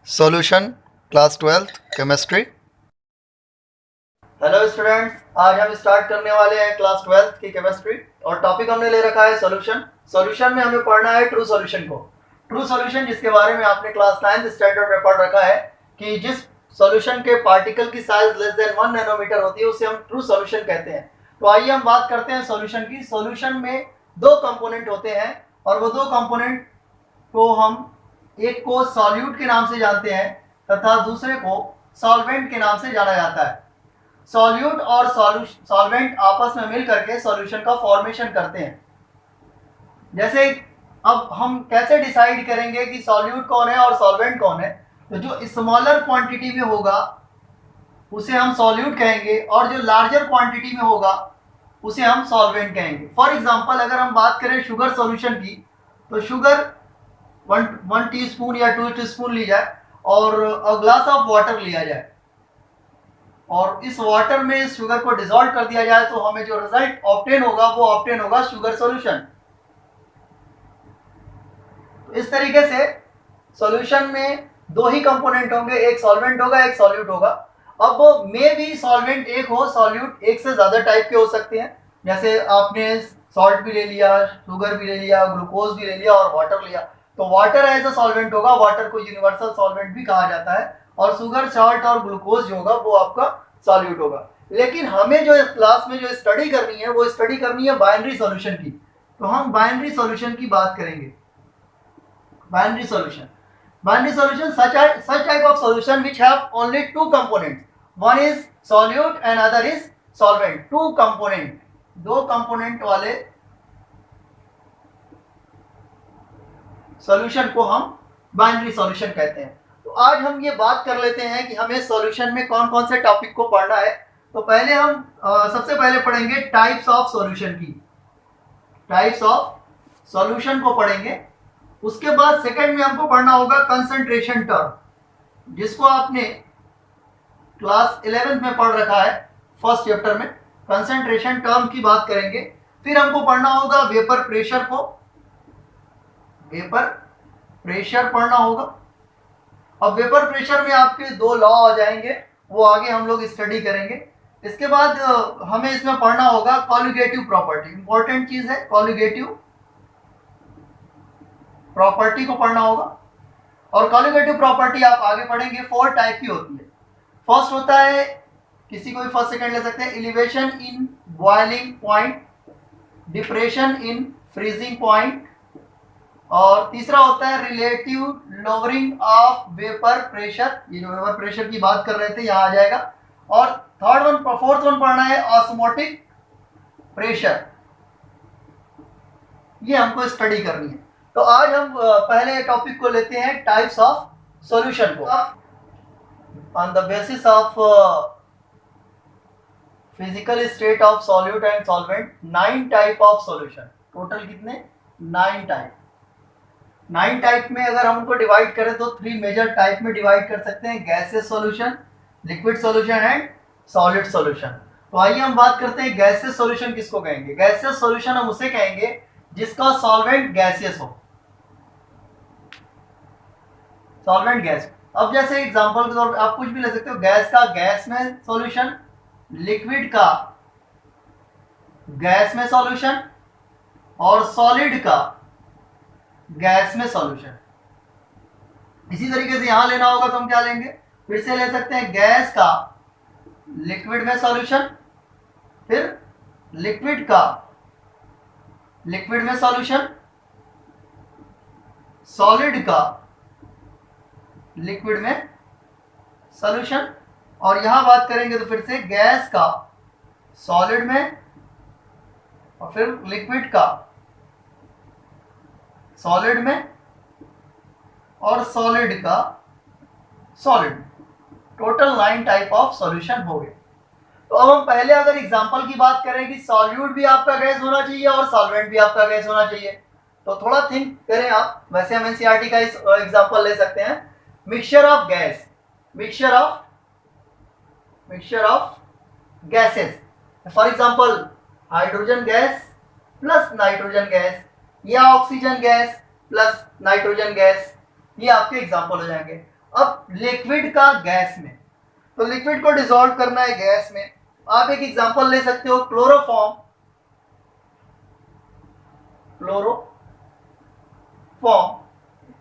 Solution class 12th chemistry. Hello students, आज हम start करने वाले हैं क्लास 12th की केमिस्ट्री और टॉपिक हमने ले रखा है सॉल्यूशन। सॉल्यूशन में हमें पढ़ना है ट्रू सॉल्यूशन को। ट्रू सॉल्यूशन जिसके बारे में आपने क्लास 9th स्टैंडर्ड में पढ़ रखा है कि जिस सॉल्यूशन के पार्टिकल की साइज लेस देन 1 नैनोमीटर होती है उसे हम ट्रू सॉल्यूशन कहते हैं। तो आइए हम बात करते हैं सॉल्यूशन की। सॉल्यूशन में दो कंपोनेंट होते हैं और वो दो कंपोनेंट को हम एक को सॉल्यूट के नाम से जानते हैं तथा दूसरे को सॉल्वेंट के नाम से जाना जाता है। सॉल्यूट और सॉल्वेंट आपस में मिल करके सॉल्यूशन का फॉर्मेशन करते हैं। जैसे अब हम कैसे डिसाइड करेंगे कि सॉल्यूट कौन है और सॉल्वेंट कौन है? तो जो स्मॉलर क्वांटिटी में होगा उसे हम सॉल्यूट कहेंगे और जो लार्जर क्वांटिटी में होगा उसे हम सॉल्वेंट कहेंगे। फॉर एग्जांपल अगर हम बात करें शुगर सॉल्यूशन की, तो शुगर वन टीस्पून या 2 टीस्पून ली जाए और अ ग्लास ऑफ वाटर लिया जाए और इस वाटर में इस शुगर को डिसॉल्व कर दिया जाए तो हमें जो रिजल्ट ऑब्टेन होगा वो ऑब्टेन होगा शुगर सॉल्यूशन। तो इस तरीके से सॉल्यूशन में दो ही कंपोनेंट होंगे, एक सॉल्वेंट होगा एक सॉल्यूट होगा। अब मे भी सॉल्वेंट एक हो, सॉल्यूट एक से ज्यादा टाइप के हो सकते हैं। जैसे आपने सॉल्ट भी ले लिया, शुगर भी ले लिया, ग्लूकोज भी ले लिया और वाटर लिया, तो वाटर एज अ सॉल्वेंट होगा। वाटर को यूनिवर्सल सॉल्वेंट भी कहा जाता है और शुगर, सॉल्ट और ग्लूकोज जो होगा वो आपका सॉल्यूट होगा। लेकिन हमें जो इस क्लास में जो स्टडी करनी है वो स्टडी करनी है बाइनरी सॉल्यूशन की। तो हम बाइनरी सॉल्यूशन की बात करेंगे। Binary solution such type of solution which have only two components, one is solute and other is solvent। two component, दो कंपोनेंट वाले सॉल्यूशन को हम बाइनरी सॉल्यूशन कहते हैं। तो आज हम ये बात कर लेते हैं कि हमें सॉल्यूशन में कौन कौन से टॉपिक को पढ़ना है। तो पहले हम सबसे पहले पढ़ेंगे टाइप्स ऑफ सॉल्यूशन की। टाइप्स ऑफ सॉल्यूशन को पढ़ेंगे। उसके बाद सेकंड में हमको पढ़ना होगा कंसंट्रेशन टर्म, जिसको आपने क्लास 11th में पढ़ रखा है फर्स्ट चैप्टर में। कंसंट्रेशन टर्म की बात करेंगे। फिर हमको पढ़ना होगा वेपर प्रेशर को, वेपर प्रेशर पढ़ना होगा। अब वेपर प्रेशर में आपके दो लॉ आ जाएंगे, वो आगे हम लोग स्टडी करेंगे। इसके बाद हमें इसमें पढ़ना होगा कॉलिगेटिव प्रॉपर्टी। इंपॉर्टेंट चीज है, कॉलिगेटिव प्रॉपर्टी को पढ़ना होगा। और कॉलिगेटिव प्रॉपर्टी आप आगे पढ़ेंगे 4 टाइप की होती है। फर्स्ट होता है, किसी को भी फर्स्ट सेकंड ले सकते हैं, elevation in boiling point, depression in freezing point, और तीसरा होता है relative lowering of vapour pressure. ये जो वेपर प्रेशर की बात कर रहे थे यहाँ आ जाएगा। और फोर्थ वन पढ़ना है ऑस्मोटिक प्रेशर। ये हमको स्टडी करनी है। तो आज हम पहले टॉपिक को लेते हैं टाइप्स ऑफ सॉल्यूशन को। On the basis of physical state of solute and solvent 9 type of solution. Total कितने? 9 टाइप। 9 टाइप में अगर हम उनको डिवाइड करें तो 3 मेजर टाइप में डिवाइड कर सकते हैं, gases solution, liquid solution and solid solution. तो आइए हम बात करते हैं गैसेस सॉल्यूशन किसको कहेंगे। गैसेस सॉल्यूशन हम उसे कहेंगे जिसका सॉल्वेंट गैसियस हो, सॉल्वेंट गैस। अब जैसे एग्जांपल के तौर पर आप कुछ भी ले सकते हो, गैस का गैस में सॉल्यूशन, लिक्विड का गैस में सॉल्यूशन और सॉलिड का गैस में सॉल्यूशन। इसी तरीके से यहां लेना होगा तो हम क्या लेंगे, फिर से ले सकते हैं गैस का लिक्विड में सॉल्यूशन, फिर लिक्विड का लिक्विड में सॉल्यूशन, सॉलिड का लिक्विड में सॉल्यूशन, और यहां बात करेंगे तो फिर से गैस का सॉलिड में और फिर लिक्विड का सॉलिड में और सॉलिड का solid. Total 9 type of solution हो गए। तो अब हम पहले अगर एग्जांपल की बात करें कि सॉल्यूट भी आपका गैस होना चाहिए और सॉल्वेंट भी आपका गैस होना चाहिए, तो थोड़ा थिंक करें आप। वैसे हम एनसीईआरटी का इस एग्जांपल ले सकते हैं, mixture of gas, mixture of gases. For example hydrogen gas plus nitrogen gas या oxygen gas plus nitrogen gas, ये आपके एग्जांपल हो जाएंगे। अब लिक्विड का गैस में, तो लिक्विड को डिसॉल्व करना है गैस में। आप एक एग्जांपल ले सकते हो, क्लोरोफॉर्म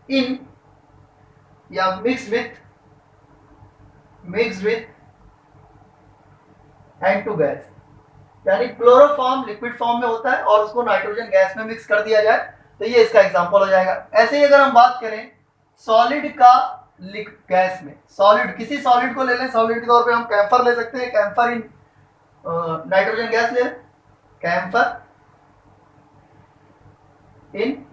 इन या मिक्स विथ N2 गैस, यानी क्लोरोफॉर्म लिक्विड फॉर्म में होता है और उसको नाइट्रोजन गैस में मिक्स कर दिया जाए, तो ये इसका एग्जांपल हो जाएगा। ऐसे ही अगर हम बात करें सॉलिड का गैस में, सॉलिड किसी सॉलिड को ले लें, सॉलिड के तौर पे हम कैम्फर ले सकते हैं, कैम्फर इन नाइट्रोजन गैस ले लें, कैम्फर इन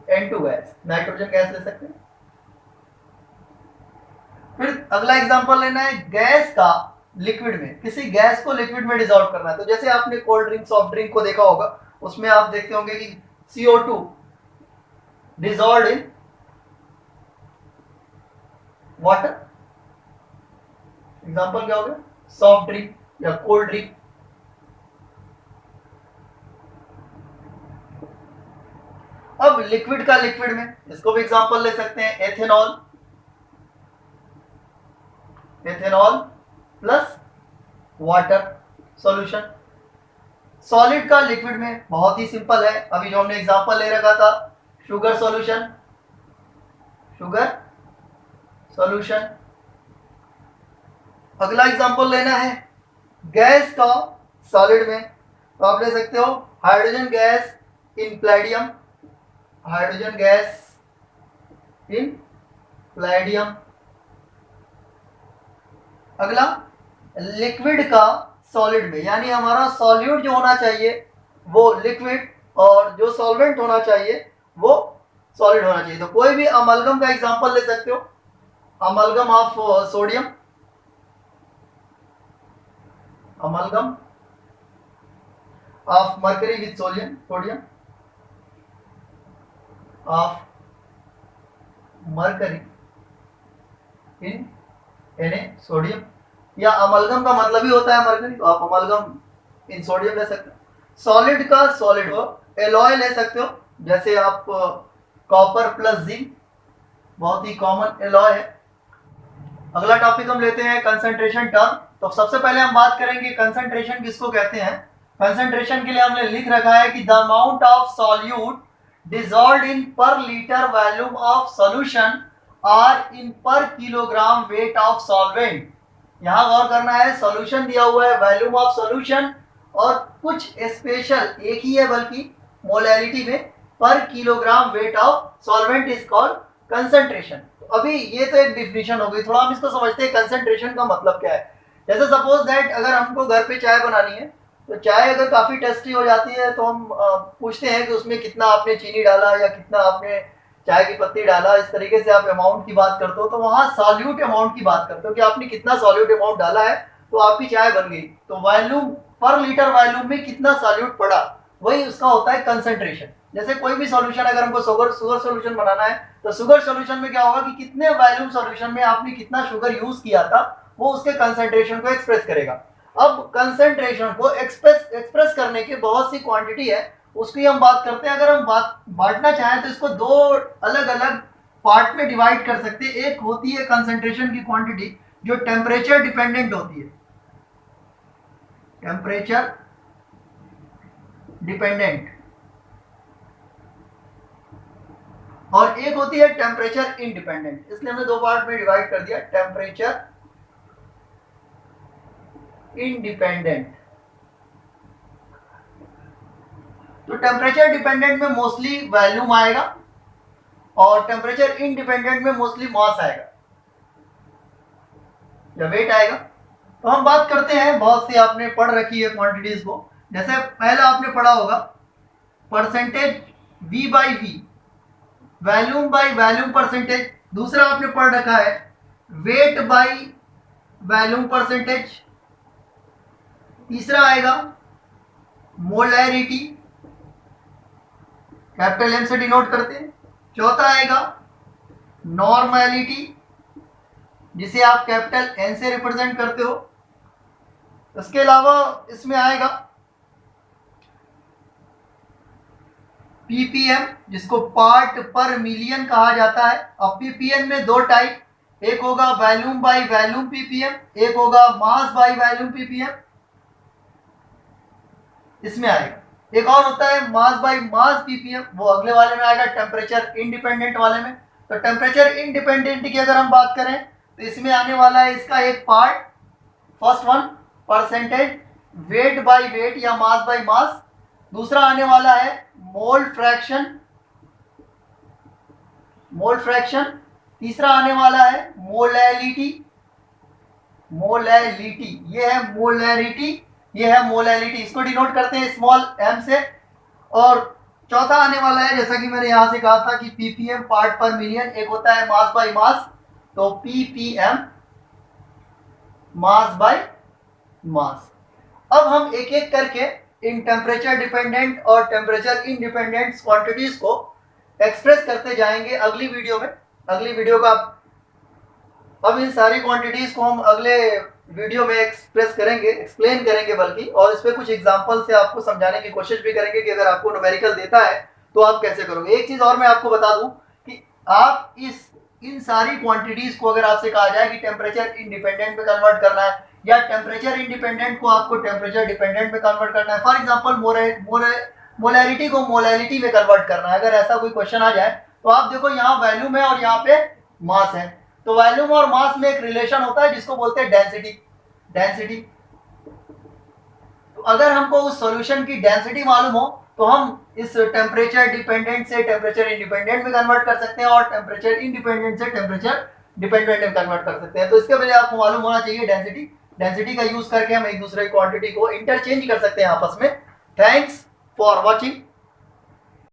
N2 गैस, नाइट्रोजन गैस ले सकते हैं। फिर अगला एग्जांपल लेना है गैस का लिक्विड में, किसी गैस को लिक्विड में डिसॉल्व करना है। तो जैसे आपने कोल्ड ड्रिंक सॉफ्ट ड्रिंक को देखा होगा, उसमें आप देखते होंगे कि CO2 dissolve in water, example क्या होगा, सॉफ्ट ड्रिंक या कोल्ड ड्रिंक। अब लिक्विड का लिक्विड में, इसको भी एग्जांपल ले सकते हैं, ethanol plus water solution. Solid का लिक्विड में बहुत ही सिंपल है, अभी जो हमने एग्जांपल ले रखा था, शुगर सॉल्यूशन। अगला एग्जांपल लेना है गैस का सॉलिड में, तो आप ले सकते हो हाइड्रोजन गैस इन प्लैडियम, अगला लिक्विड का सॉलिड में, यानी हमारा सॉल्यूट जो होना चाहिए वो लिक्विड और जो सॉल्वेंट होना चाहिए वो सॉलिड होना चाहिए। तो कोई भी अमलगम का एग्जांपल ले सकते हो, amalgam of sodium, amalgam of mercury with sodium, of mercury in Na sodium, या अमलगम का मतलब ही होता है मर्करी, तो आप अमलगम इन सोडियम ले सकते हो। सॉलिड का सॉलिड हो एलॉय ले सकते हो, जैसे आप कॉपर प्लस जिंक, बहुत ही कॉमन एलॉय है। अगला टॉपिक हम लेते हैं कंसंट्रेशन टर्म। तो सबसे पहले हम बात करेंगे कंसंट्रेशन किसको कहते हैं। कंसंट्रेशन के लिए हमने लिख रखा है कि the amount of solute dissolved in per litre volume of solution or in per kilogram weight of solvent. यहां गौर करना है, सॉल्यूशन दिया हुआ है, वॉल्यूम ऑफ सॉल्यूशन और कुछ स्पेशल एक ही है बल्कि मोलैलिटी में, पर kilogram weight of solvent is called concentration. अभी ये तो एक डिफिनेशन हो गई, थोड़ा हम इसको समझते हैं कंसंट्रेशन का मतलब क्या है। जैसे सपोज दैट अगर हमको घर पे चाय बनानी है, तो चाय अगर काफी टेस्टी हो जाती है तो हम पूछते हैं कि उसमें कितना आपने चीनी डाला या कितना आपने चाय की पत्ती डाला, इस तरीके से आप अमाउंट की बात करते हो। तो वहां सॉल्यूट अमाउंट की बात करते हो कि आपने कितना सॉल्यूट अमाउंट डाला है तो आपकी चाय बन गई। तो वॉल्यूम पर लीटर वॉल्यूम में कितना सॉल्यूट पड़ा, वही उसका होता है कंसंट्रेशन। जैसे कोई भी सॉल्यूशन अगर हमको शुगर सॉल्यूशन बनाना है, तो शुगर सॉल्यूशन में क्या होगा कि कितने वॉल्यूम सॉल्यूशन में आपने कितना शुगर यूज किया था, वो उसके कंसंट्रेशन को एक्सप्रेस करेगा। अब कंसंट्रेशन को एक्सप्रेस करने की बहुत सी क्वांटिटी है, उसकी हम बात करते हैं। अगर हम बांटना चाहें तो इसको दो अलग अलग पार्ट में डिवाइड कर सकते हैं। एक होती है कंसंट्रेशन की क्वांटिटी जो टेम्परेचर डिपेंडेंट होती है, टेम्परेचर डिपेंडेंट, और एक होती है टेम्परेचर इंडिपेंडेंट। इसलिए हमने दो पार्ट में डिवाइड कर दिया, टेम्परेचर इंडिपेंडेंट। तो टेम्परेचर डिपेंडेंट में मोस्टली वॉल्यूम आएगा और टेम्परेचर इंडिपेंडेंट में मोस्टली मास आएगा या वेट आएगा। तो हम बात करते हैं, बहुत सी आपने पढ़ रखी है क्वांटिटीज को। जैसे पहला आपने पढ़ा होगा percentage V by V, volume by volume percentage. दूसरा आपने पढ़ रखा है वेट बाई वॉल्यूम परसेंटेज। तीसरा आएगा मोलैरिटी, कैपिटल एम से डिनोट करते हैं। चौथा आएगा नॉर्मैलिटी, जिसे आप कैपिटल एन से रिप्रेजेंट करते हो। इसके अलावा इसमें आएगा पीपीएम जिसको पार्ट पर मिलियन कहा जाता है। अब पीपीएम में दो टाइप, एक होगा वॉल्यूम बाय वॉल्यूम पीपीएम, एक होगा मास बाय वॉल्यूम पीपीएम, इसमें आएगा। एक और होता है मास बाय मास पीपीएम, वो अगले वाले में आएगा, टेम्परेचर इंडिपेंडेंट वाले में। तो टेम्परेचर इंडिपेंडेंट की अगर हम बात करें तो इसमें आने वाला है इसका एक part, first one percentage weight by weight या मास बाय मास, दूसरा आने वाला है मोल फ्रैक्शन, मोल फ्रैक्शन, तीसरा आने वाला है मोलैलिटी, मोलैलिटी, ये है मोलैरिटी, ये है मोलैलिटी, इसको डिनोट करते हैं स्मॉल एम से। और चौथा आने वाला है, जैसा कि मैंने यहां से कहा था कि पीपीएम पार्ट पर मिलियन, एक होता है मास बाय मास, तो पीपीएम मास बाय मास। अब हम एक एक करके इन टेम्परेचर डिपेंडेंट और टेम्परेचर इंडिपेंडेंट क्वांटिटीज को एक्सप्रेस करते जाएंगे अगली वीडियो में। अगली वीडियो का अब इन सारी क्वांटिटीज को हम अगले वीडियो में एक्सप्रेस करेंगे, एक्सप्लेन करेंगे बल्कि, और इस पे कुछ एग्जांपल से आपको समझाने की कोशिश भी करेंगे कि अगर आपको न्यूमेरिकल देता है तो आप कैसे करोगे। एक चीज और मैं आपको बता दूं कि आप इन सारी क्वांटिटीज को अगर आपसे कहा जाए कि टेम्परेचर इंडिपेंडेंट में कन्वर्ट करना है या टेम्परेचर इंडिपेंडेंट को आपको टेम्परेचर डिपेंडेंट में कन्वर्ट करना है, फॉर एग्जाम्पल मोलैरिटी को मोलैलिटी में कन्वर्ट करना है, अगर ऐसा कोई क्वेश्चन आ जाए तो आप देखो यहाँ वॉल्यूम है और यहाँ पे मास है, तो वॉल्यूम और मास में एक रिलेशन होता है जिसको बोलते हैं डेंसिटी, डेंसिटी। तो अगर हमको उस सॉल्यूशन की डेंसिटी मालूम हो तो हम इस टेम्परेचर डिपेंडेंट से टेम्परेचर इंडिपेंडेंट में कन्वर्ट कर सकते हैं और टेम्परेचर इंडिपेंडेंट से टेम्परेचर डिपेंडेंट में कन्वर्ट कर सकते हैं। तो इसके पहले आपको मालूम होना चाहिए डेंसिटी, डेंसिटी का यूज करके हम एक दूसरे क्वांटिटी को इंटरचेंज कर सकते हैं आपस में। Thanks for watching.